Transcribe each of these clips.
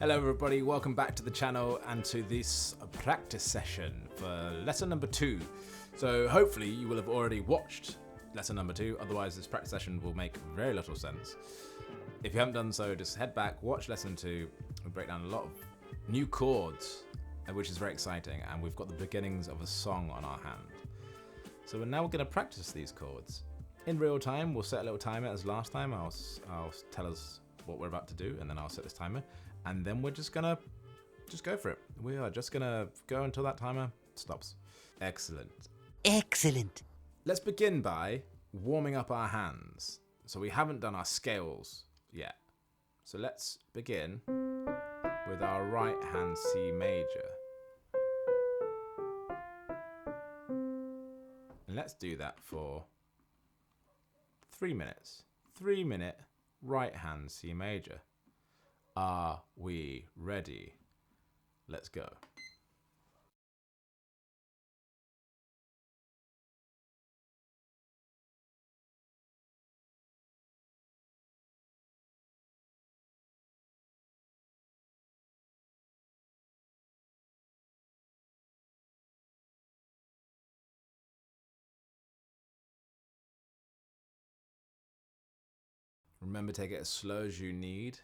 Hello everybody, welcome back to the channel and to this practice session for lesson number 2. So hopefully you will have already watched lesson number 2, otherwise this practice session will make very little sense. If you haven't done so, just head back, watch lesson 2, we break down a lot of new chords, which is very exciting, and we've got the beginnings of a song on our hand. So now we're going to practice these chords. In real time, we'll set a little timer as last time. I'll tell us what we're about to do, and then I'll set this timer. And then we're just gonna go for it. We are just gonna go until that timer stops. Excellent. Excellent. Let's begin by warming up our hands. So we haven't done our scales yet. So let's begin with our right hand C major. And let's do that for 3 minutes. 3-minute right hand C major. Are we ready? Let's go. Remember to take it as slow as you need.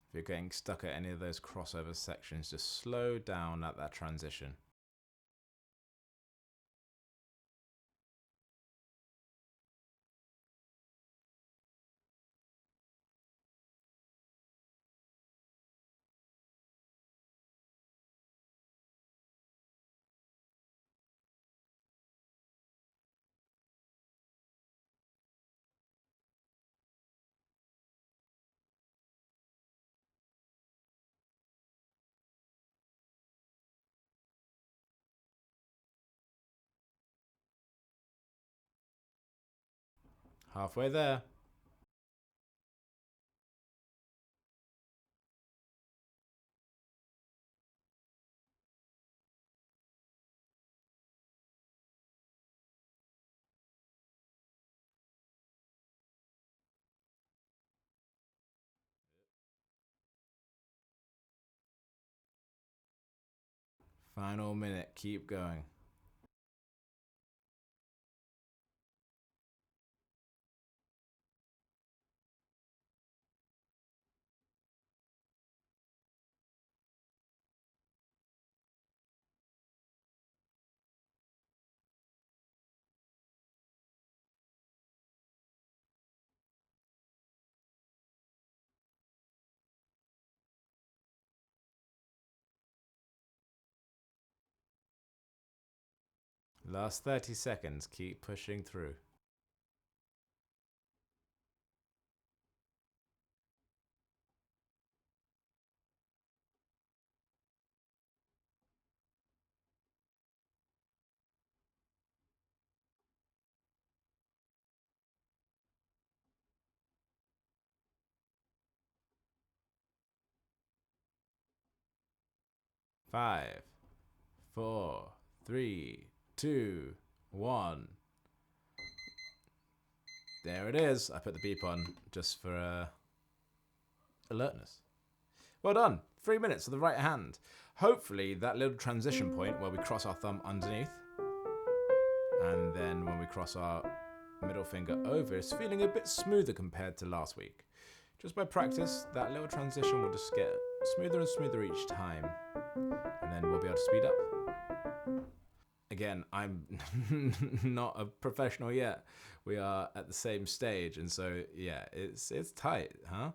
If you're getting stuck at any of those crossover sections, just slow down at that transition. Halfway there. Final minute, keep going. Last 30 seconds, keep pushing through. Five, 4, 3, 2, 1. There it is. I put the beep on just for alertness. Well done. 3 minutes for the right hand. Hopefully that little transition point where we cross our thumb underneath and then when we cross our middle finger over is feeling a bit smoother compared to last week. Just by practice, that little transition will just get smoother and smoother each time, and then we'll be able to speed up. Again, I'm not a professional yet. We are at the same stage, and so yeah, it's tight, huh?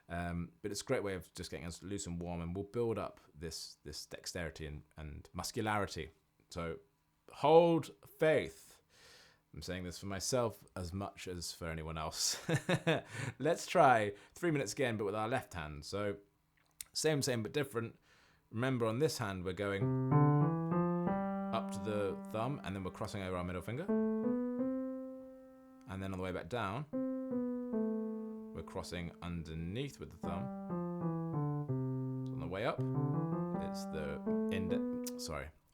But it's a great way of just getting us loose and warm, and we'll build up this dexterity and muscularity. So hold faith. I'm saying this for myself as much as for anyone else. Let's try 3 minutes again, but with our left hand. So same but different. Remember on this hand, we're going up to the thumb, and then we're crossing over our middle finger. And then on the way back down, we're crossing underneath with the thumb. So on the way up, it's the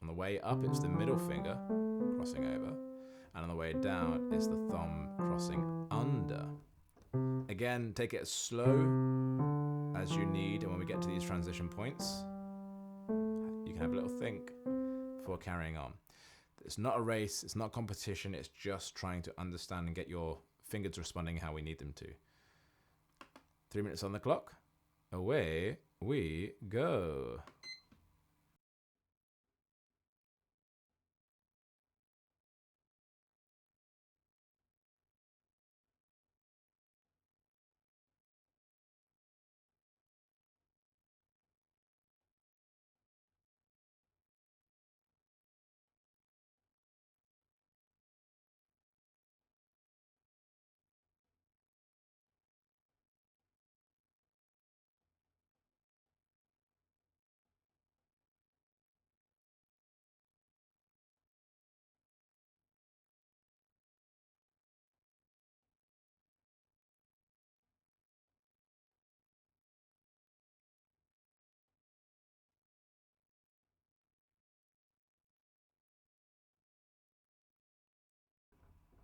on the way up, it's the middle finger crossing over. And on the way down, it's the thumb crossing under. Again, take it as slow as you need, and when we get to these transition points, you can have a little think before carrying on. It's not a race, it's not competition, it's just trying to understand and get your fingers responding how we need them to. 3 minutes on the clock, away we go.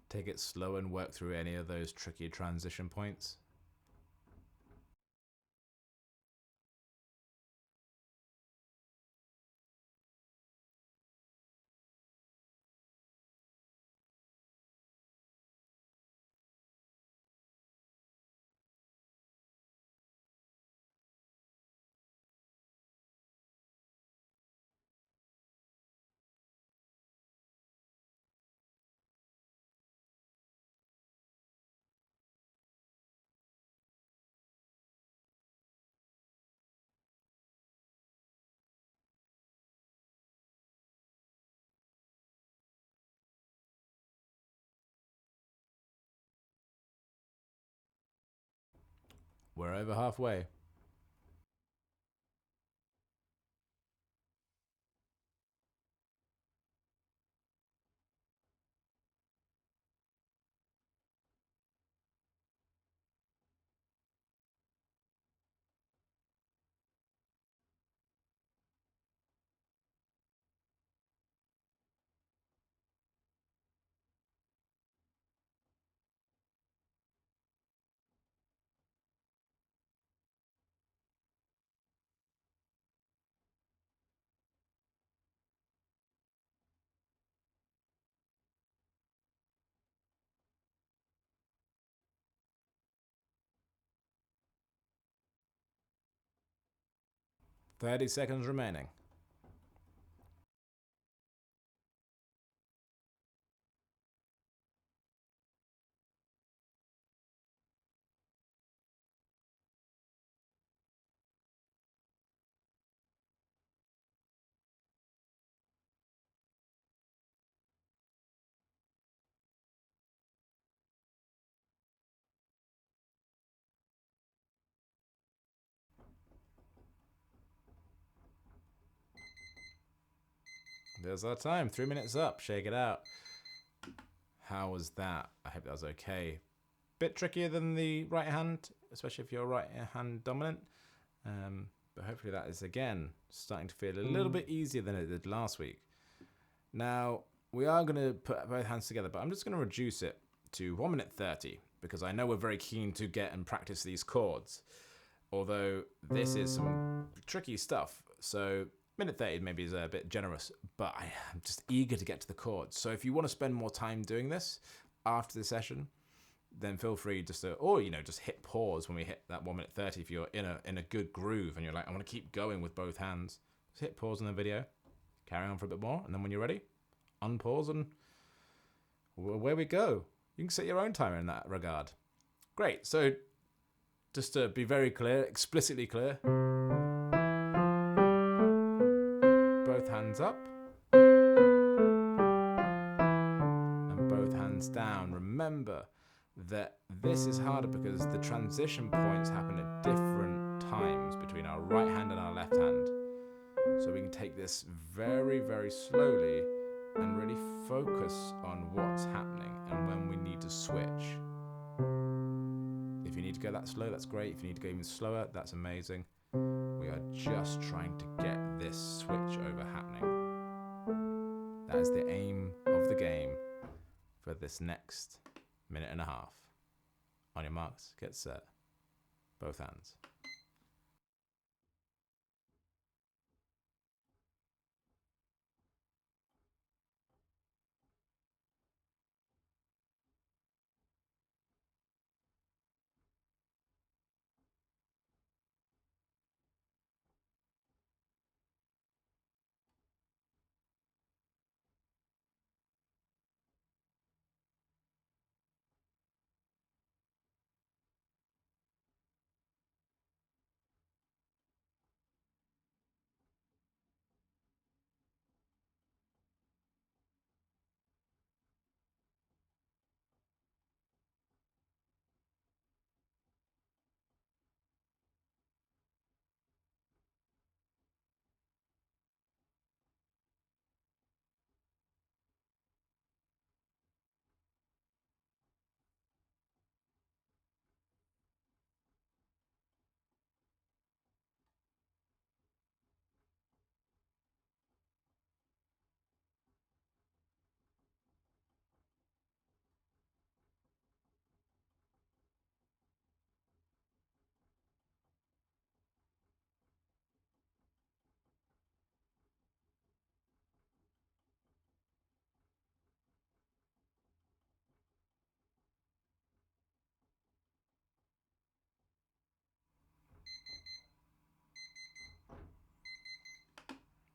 Take it slow and work through any of those tricky transition points. We're over halfway. Thirty seconds remaining. There's our time. 3 minutes up. Shake it out. How was that? I hope that was okay. Bit trickier than the right hand, especially if you're right hand dominant. But hopefully that is, again, starting to feel a little bit easier than it did last week. Now, we are going to put both hands together, but I'm just going to reduce it to 1 minute 30 because I know we're very keen to get and practice these chords. Although this is some tricky stuff. So minute 30 maybe is a bit generous, but I am just eager to get to the chords. So if you want to spend more time doing this after the session, then feel free just to, or just hit pause when we hit that 1 minute 30 if you're in a good groove and you're like, I want to keep going with both hands. Just hit pause on the video, carry on for a bit more, and then when you're ready, unpause and away we go. You can set your own timer in that regard. Great. So just to be very clear, explicitly clear, both hands up and both hands down. Remember that this is harder because the transition points happen at different times between our right hand and our left hand. So we can take this very, very slowly and really focus on what's happening and when we need to switch. If you need to go that slow, that's great. If you need to go even slower, that's amazing. We are just trying to get this switch over happening. That is the aim of the game for this next minute and a half. On your marks, get set. Both hands.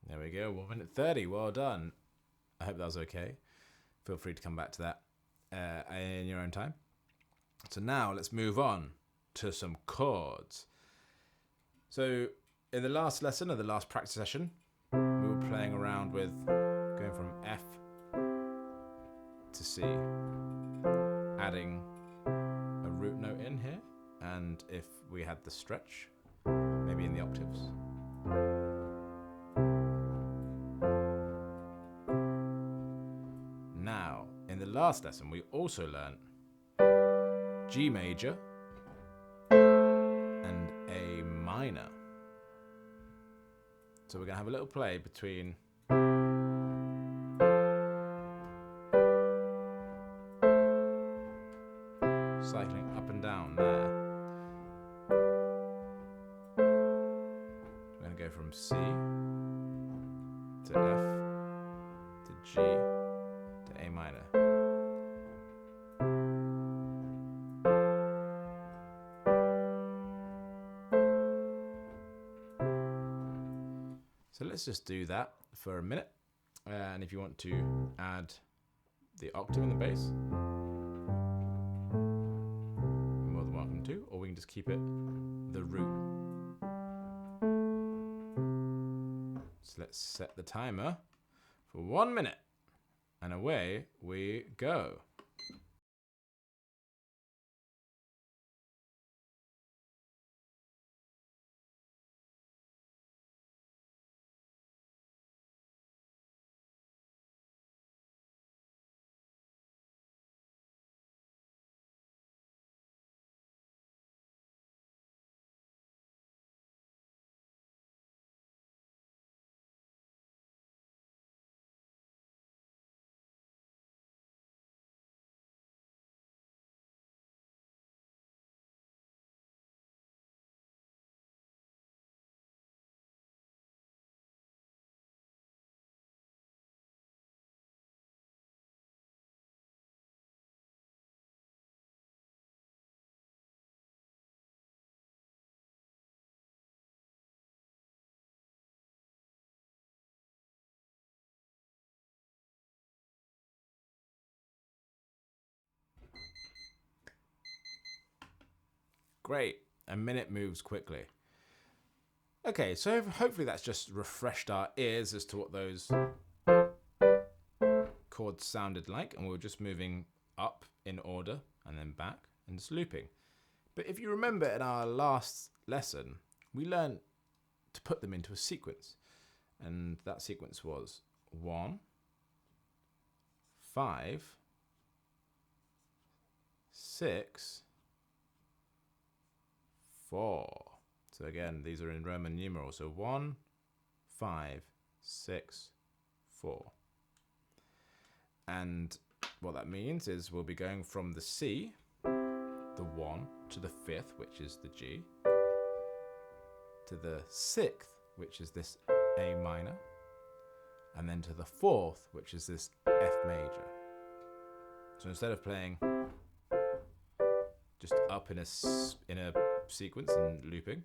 There we go, 1 minute 30, well done. I hope that was okay. Feel free to come back to that in your own time. So now let's move on to some chords. So in the last lesson, or the last practice session, we were playing around with going from F to C, adding a root note in here, and if we had the stretch, maybe in the octaves. Now, in the last lesson, we also learned G major and A minor. So we're going to have a little play between cycling up and down there. We're going to go from C to F to G to A minor. So let's just do that for a minute. And if you want to add the octave in the bass, you're more than welcome to, or we can just keep it the root. So let's set the timer for 1 minute, and away we go. Great, a minute moves quickly. Okay, so hopefully that's just refreshed our ears as to what those chords sounded like, and we were just moving up in order and then back and just looping. But if you remember in our last lesson, we learned to put them into a sequence, and that sequence was 1, 5, 6, 4. So again, these are in Roman numerals. So 1, 5, 6, 4. And what that means is we'll be going from the C, the 1, to the 5th, which is the G, to the 6th, which is this A minor, and then to the 4th, which is this F major. So instead of playing just up in a sequence and looping,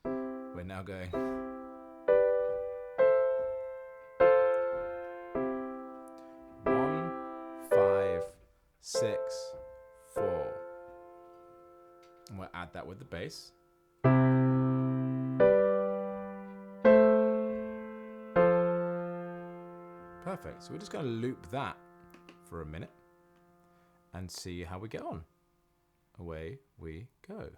we're now going 1, 5, 6, 4, and we'll add that with the bass. Perfect. So we're just going to loop that for a minute and see how we get on. Away we go.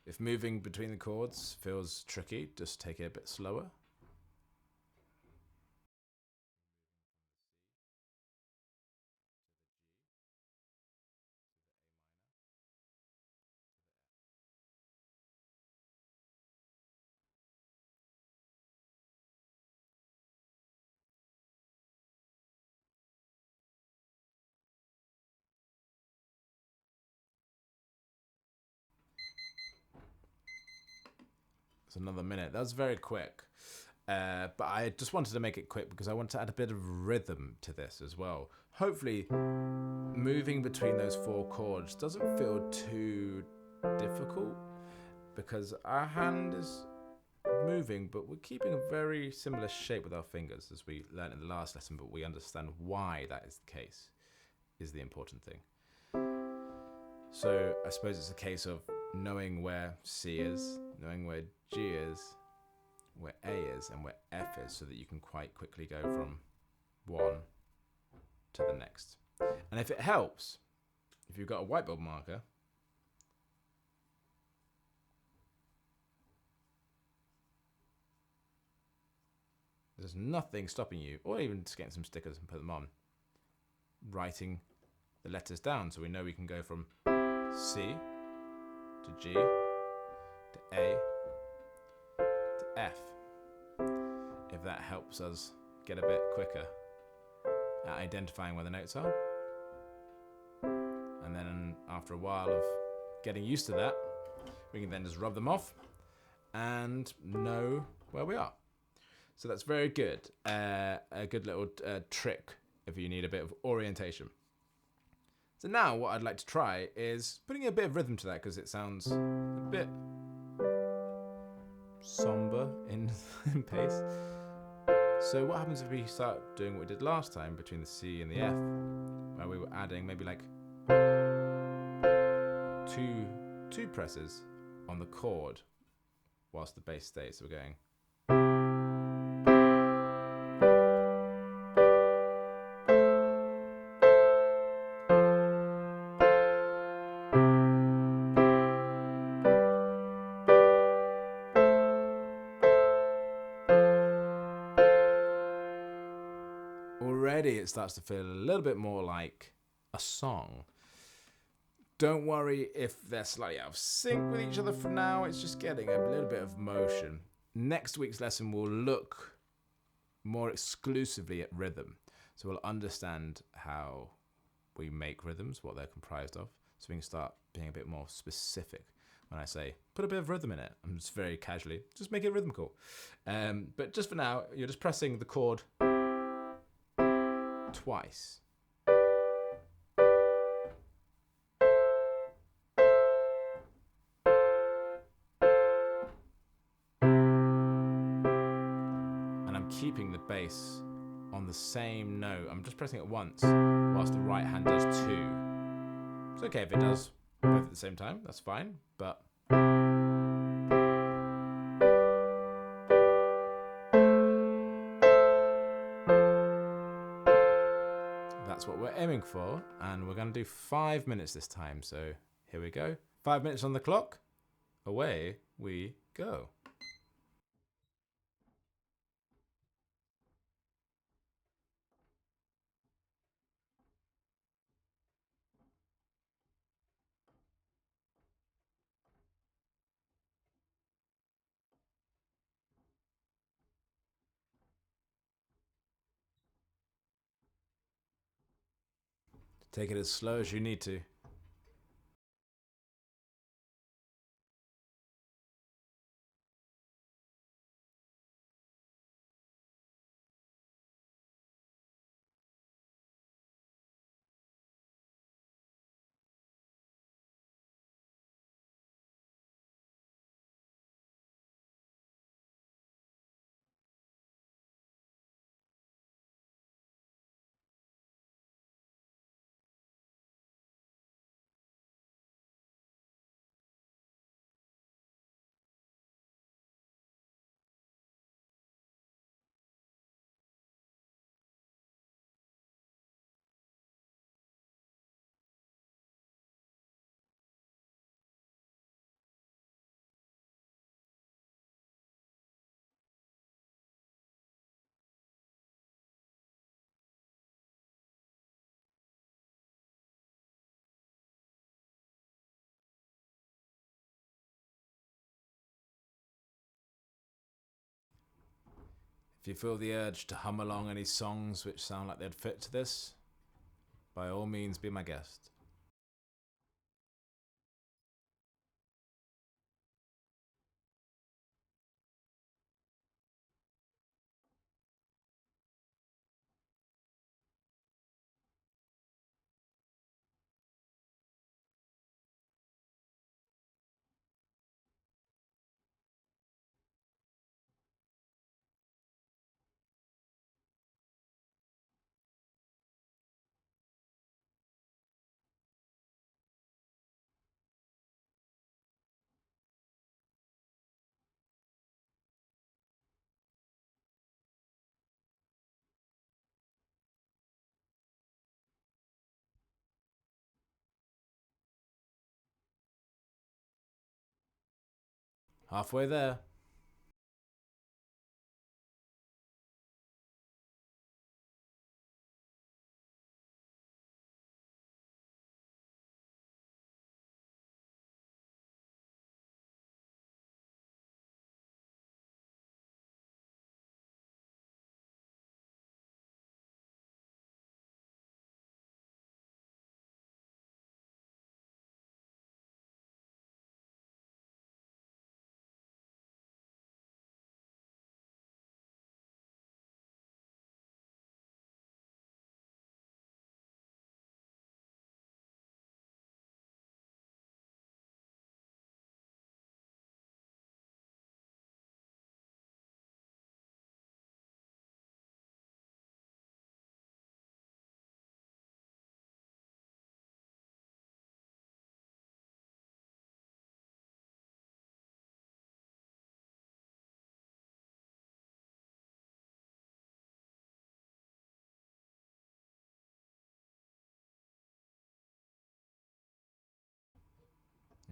If moving between the chords feels tricky, just take it a bit slower. It's another minute. That was very quick. But I just wanted to make it quick because I want to add a bit of rhythm to this as well. Hopefully, moving between those 4 chords doesn't feel too difficult because our hand is moving, but we're keeping a very similar shape with our fingers as we learned in the last lesson, but we understand why that is the case, is the important thing. So I suppose it's a case of knowing where C is, knowing where G is, where A is, and where F is, so that you can quite quickly go from one to the next. And if it helps, if you've got a whiteboard marker, there's nothing stopping you, or even just getting some stickers and put them on, writing the letters down so we know we can go from C to G to A to F, if that helps us get a bit quicker at identifying where the notes are. And then after a while of getting used to that, we can then just rub them off and know where we are. So that's very good. A good little trick if you need a bit of orientation. So now what I'd like to try is putting a bit of rhythm to that, because it sounds a bit somber in pace. So what happens if we start doing what we did last time between the C and the F, where we were adding maybe like two presses on the chord whilst the bass stays. So we're going. Already it starts to feel a little bit more like a song. Don't worry if they're slightly out of sync with each other for now. It's just getting a little bit of motion. Next week's lesson will look more exclusively at rhythm. So we'll understand how we make rhythms, what they're comprised of, so we can start being a bit more specific. When I say, put a bit of rhythm in it, I'm just very casually, just make it rhythmical. But just for now, you're just pressing the chord twice. And I'm keeping the bass on the same note. I'm just pressing it once, whilst the right hand does two. It's okay if it does both at the same time, that's fine, but... That's what we're aiming for, and we're going to do 5 minutes this time, so here we go. 5 minutes on the clock, away we go. Take it as slow as you need to. If you feel the urge to hum along any songs which sound like they'd fit to this, by all means be my guest. Halfway there.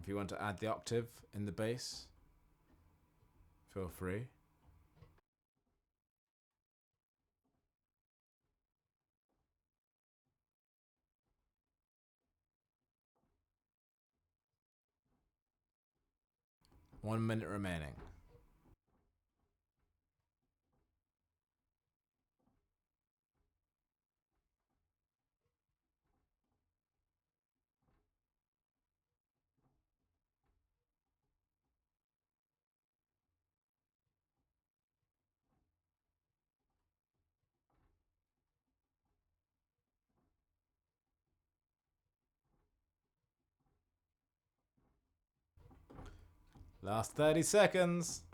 If you want to add the octave in the bass, feel free. One minute remaining. Last 30 seconds.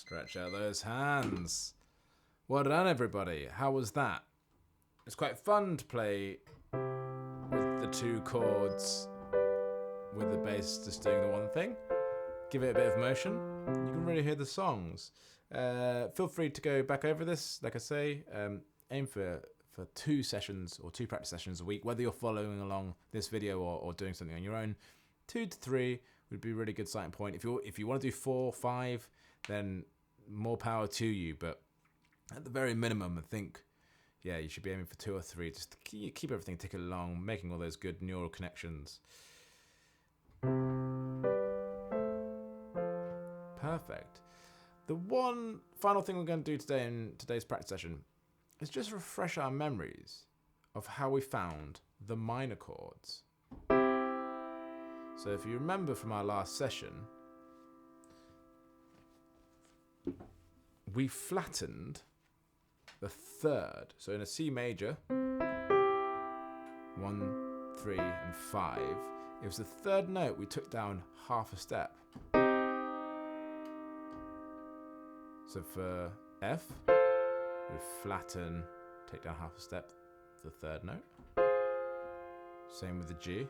Stretch out those hands. Well done, everybody. How was that? It's quite fun to play with the two chords with the bass just doing the one thing. Give it a bit of motion. You can really hear the songs. Feel free to go back over this. Like I say, aim for 2 sessions or 2 practice sessions a week, whether you're following along this video or doing something on your own. 2 to 3 would be a really good starting point. If you want to do 4, 5, then more power to you. But at the very minimum, I think, yeah, you should be aiming for 2 or 3. Just to keep everything ticking along, making all those good neural connections. Perfect. The one final thing we're going to do today in today's practice session is just refresh our memories of how we found the minor chords. So if you remember from our last session, we flattened the third. So in a C major, 1, 3, and 5, it was the third note we took down half a step. So for F, we flatten, take down half a step, the third note. Same with the G.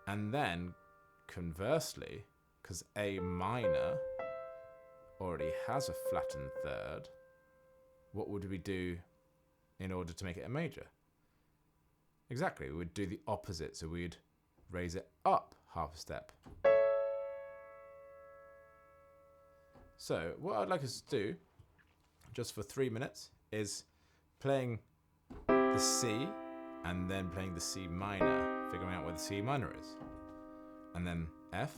And then, conversely, because A minor already has a flattened third, what would we do in order to make it a major? Exactly, we would do the opposite, so we'd raise it up half a step. So what I'd like us to do, just for 3 minutes, is playing the C and then playing the C minor, figuring out where the C minor is. And then F,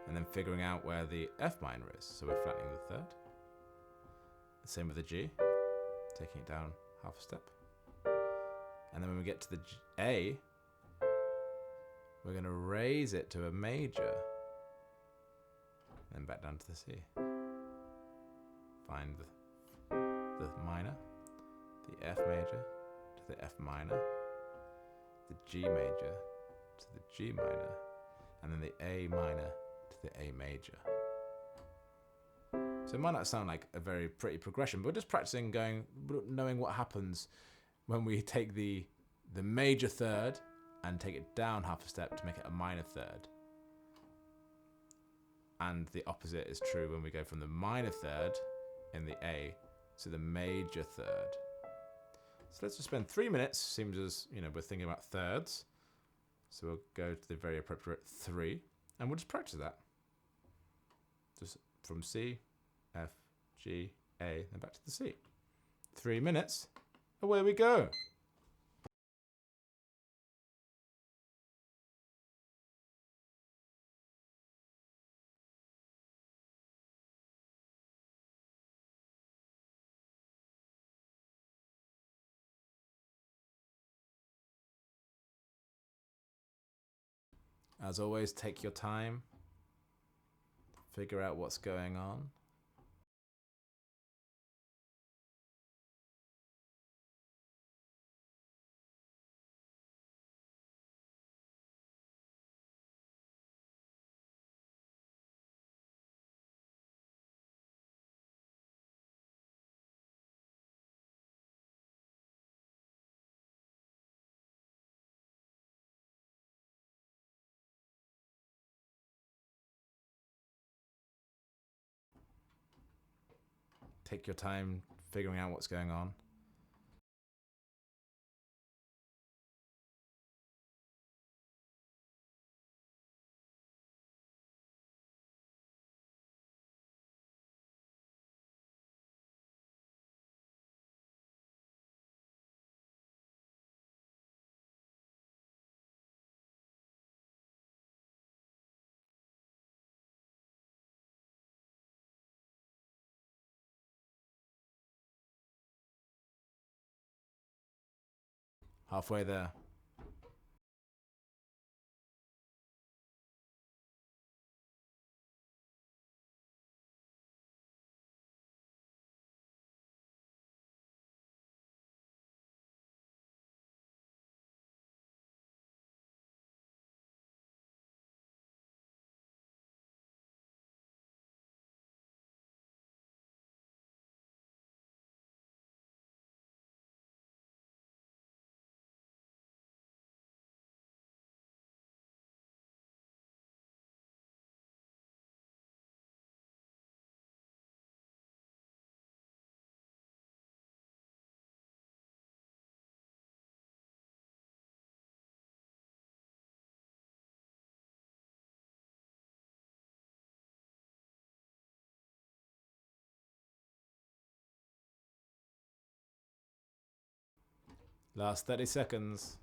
and then figuring out where the F minor is. So we're flattening the third. The same with the G, taking it down half a step. And then when we get to the A, we're going to raise it to a major. Then back down to the C. Find the minor, the F major to the F minor, the G major to the G minor, and then the A minor to the A major. So it might not sound like a very pretty progression, but we're just practicing knowing what happens when we take the major third and take it down half a step to make it a minor third. And the opposite is true when we go from the minor third in the A to the major third. So let's just spend 3 minutes. Seems as, we're thinking about thirds. So we'll go to the very appropriate 3, and we'll just practice that. Just from C, F, G, A, and back to the C. 3 minutes, away we go. As always, take your time. Figure out what's going on. Take your time figuring out what's going on. Halfway there. Last 30 seconds.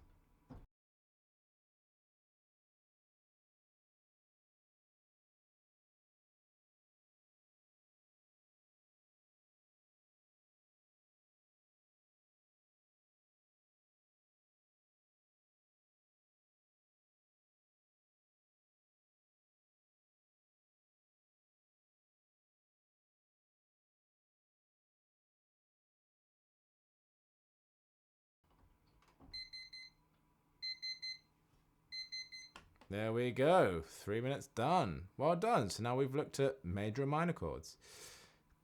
There we go. 3 minutes done. Well done. So now we've looked at major and minor chords.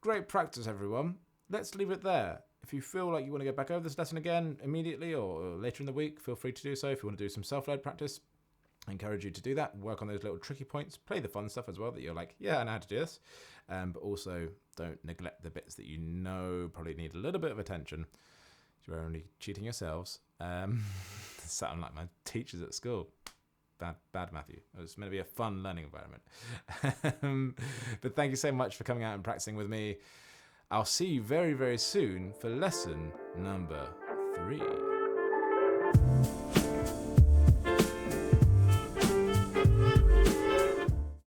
Great practice, everyone. Let's leave it there. If you feel like you want to go back over this lesson again immediately or later in the week, feel free to do so. If you want to do some self-led practice, I encourage you to do that. Work on those little tricky points. Play the fun stuff as well that you're like, yeah, I know how to do this. But also don't neglect the bits that you know probably need a little bit of attention. You're only cheating yourselves. Sound like my teachers at school. Bad Matthew. It was meant to be a fun learning environment. But thank you so much for coming out and practicing with me. I'll see you very, very soon for lesson number 3.